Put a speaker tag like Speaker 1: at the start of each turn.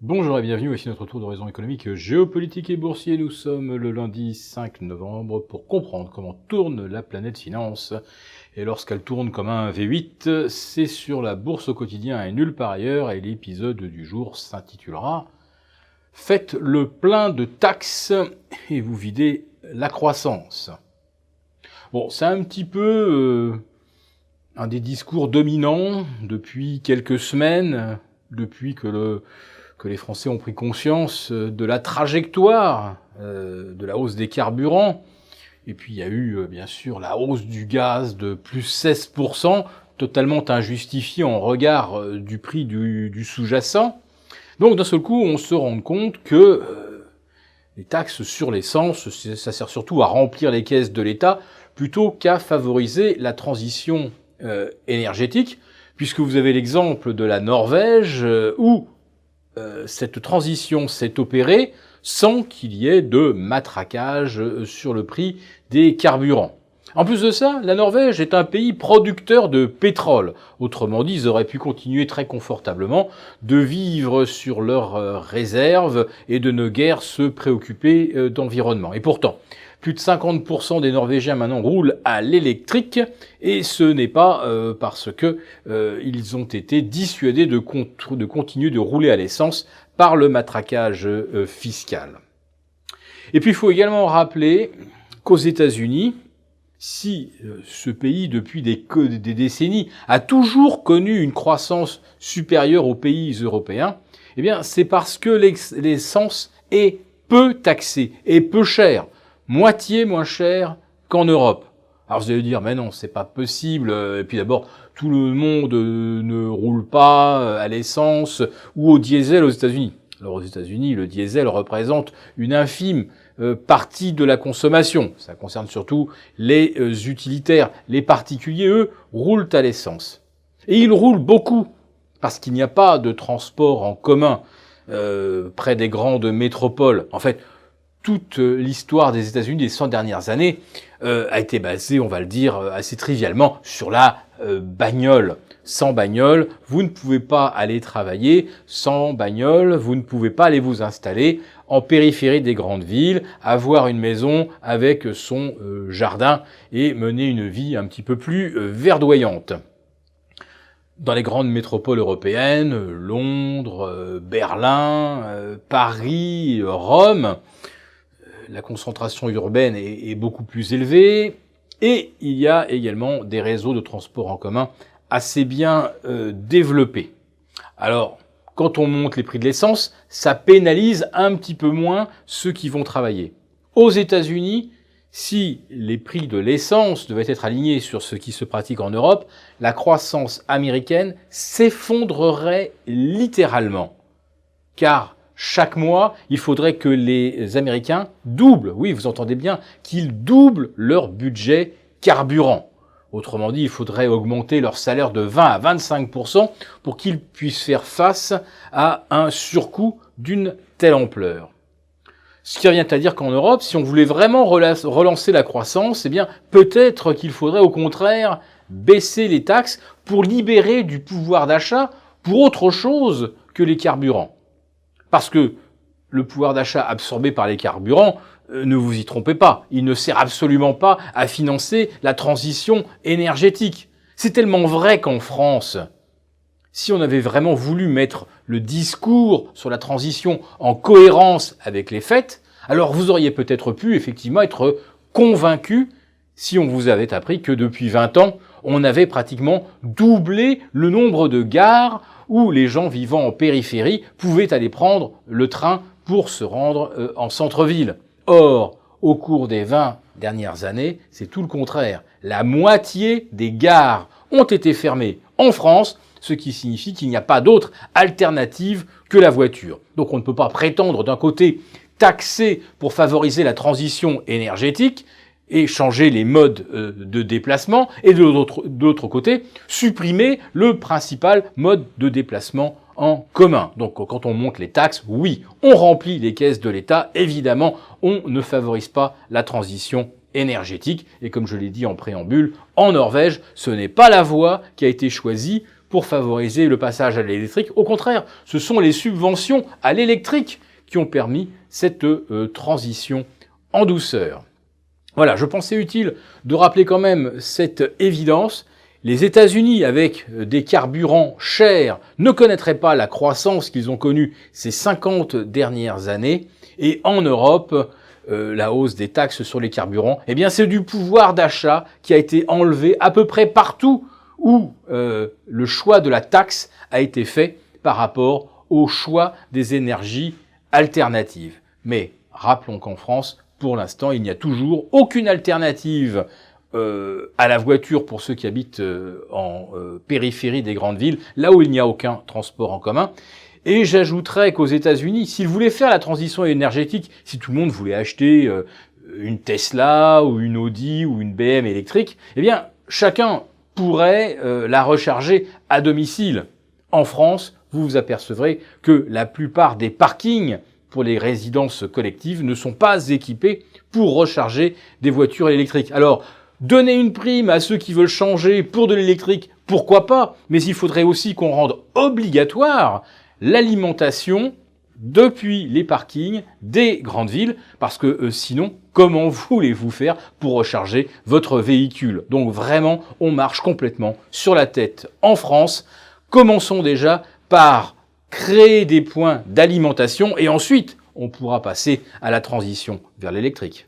Speaker 1: Bonjour et bienvenue, voici notre tour d'horizon économique, géopolitique et boursier. Nous sommes le lundi 5 novembre pour comprendre comment tourne la planète finance. Et lorsqu'elle tourne comme un V8, c'est sur la bourse au quotidien et nulle part ailleurs. Et l'épisode du jour s'intitulera « Faites le plein de taxes et vous videz la croissance ». Bon, c'est un petit peu un des discours dominants depuis quelques semaines, depuis que les Français ont pris conscience de la trajectoire de la hausse des carburants. Et puis il y a eu bien sûr la hausse du gaz de plus 16%, totalement injustifiée en regard du prix du sous-jacent. Donc d'un seul coup, on se rend compte que les taxes sur l'essence, ça sert surtout à remplir les caisses de l'État plutôt qu'à favoriser la transition énergétique, puisque vous avez l'exemple de la Norvège où cette transition s'est opérée sans qu'il y ait de matraquage sur le prix des carburants. En plus de ça, la Norvège est un pays producteur de pétrole. Autrement dit, ils auraient pu continuer très confortablement de vivre sur leurs réserves et de ne guère se préoccuper d'environnement. Et pourtant, plus de 50% des Norvégiens maintenant roulent à l'électrique, et ce n'est pas parce que ils ont été dissuadés de continuer de rouler à l'essence par le matraquage fiscal. Et puis il faut également rappeler qu'aux États-Unis, si ce pays depuis des décennies a toujours connu une croissance supérieure aux pays européens, eh bien c'est parce que l'essence est peu taxée et peu chère. Moitié moins cher qu'en Europe. Alors vous allez dire, mais non, c'est pas possible. Et puis d'abord, tout le monde ne roule pas à l'essence ou au diesel aux États-Unis. Alors aux États-Unis, le diesel représente une infime partie de la consommation. Ça concerne surtout les utilitaires. Les particuliers, eux, roulent à l'essence. Et ils roulent beaucoup, parce qu'il n'y a pas de transport en commun près des grandes métropoles. En fait, toute l'histoire des États-Unis des 100 dernières années a été basée, on va le dire assez trivialement, sur la bagnole. Sans bagnole, vous ne pouvez pas aller travailler. Sans bagnole, vous ne pouvez pas aller vous installer en périphérie des grandes villes, avoir une maison avec son jardin et mener une vie un petit peu plus verdoyante. Dans les grandes métropoles européennes, Londres, Berlin, Paris, Rome, la concentration urbaine est beaucoup plus élevée, et il y a également des réseaux de transport en commun assez bien développés. Alors, quand on monte les prix de l'essence, ça pénalise un petit peu moins ceux qui vont travailler. Aux États-Unis, si les prix de l'essence devaient être alignés sur ce qui se pratique en Europe, la croissance américaine s'effondrerait littéralement. Car chaque mois, il faudrait que les Américains doublent, oui, vous entendez bien, qu'ils doublent leur budget carburant. Autrement dit, il faudrait augmenter leur salaire de 20 à 25% pour qu'ils puissent faire face à un surcoût d'une telle ampleur. Ce qui revient à dire qu'en Europe, si on voulait vraiment relancer la croissance, eh bien, peut-être qu'il faudrait au contraire baisser les taxes pour libérer du pouvoir d'achat pour autre chose que les carburants. Parce que le pouvoir d'achat absorbé par les carburants, ne vous y trompez pas, il ne sert absolument pas à financer la transition énergétique. C'est tellement vrai qu'en France, si on avait vraiment voulu mettre le discours sur la transition en cohérence avec les faits, alors vous auriez peut-être pu effectivement être convaincu si on vous avait appris que depuis 20 ans, on avait pratiquement doublé le nombre de gares où les gens vivant en périphérie pouvaient aller prendre le train pour se rendre en centre-ville. Or, au cours des 20 dernières années, c'est tout le contraire. La moitié des gares ont été fermées en France, ce qui signifie qu'il n'y a pas d'autre alternative que la voiture. Donc on ne peut pas prétendre d'un côté taxer pour favoriser la transition énergétique et changer les modes de déplacement, et de l'autre côté, supprimer le principal mode de déplacement en commun. Donc quand on monte les taxes, oui, on remplit les caisses de l'État, évidemment, on ne favorise pas la transition énergétique, et comme je l'ai dit en préambule, en Norvège, ce n'est pas la voie qui a été choisie pour favoriser le passage à l'électrique. Au contraire, ce sont les subventions à l'électrique qui ont permis cette transition en douceur. Voilà, je pensais utile de rappeler quand même cette évidence. Les États-Unis, avec des carburants chers, ne connaîtraient pas la croissance qu'ils ont connue ces 50 dernières années. Et en Europe, la hausse des taxes sur les carburants, eh bien c'est du pouvoir d'achat qui a été enlevé à peu près partout où le choix de la taxe a été fait par rapport au choix des énergies alternatives. Mais rappelons qu'en France, pour l'instant, il n'y a toujours aucune alternative à la voiture pour ceux qui habitent en périphérie des grandes villes, là où il n'y a aucun transport en commun. Et j'ajouterais qu'aux États-Unis, s'ils voulaient faire la transition énergétique, si tout le monde voulait acheter une Tesla ou une Audi ou une BM électrique, eh bien, chacun pourrait la recharger à domicile. En France, vous vous apercevrez que la plupart des parkings pour les résidences collectives ne sont pas équipés pour recharger des voitures électriques. Alors, donner une prime à ceux qui veulent changer pour de l'électrique, pourquoi pas? Mais il faudrait aussi qu'on rende obligatoire l'alimentation depuis les parkings des grandes villes, parce que sinon, comment voulez-vous faire pour recharger votre véhicule? Donc vraiment, on marche complètement sur la tête en France. Commençons déjà par créer des points d'alimentation et ensuite, on pourra passer à la transition vers l'électrique.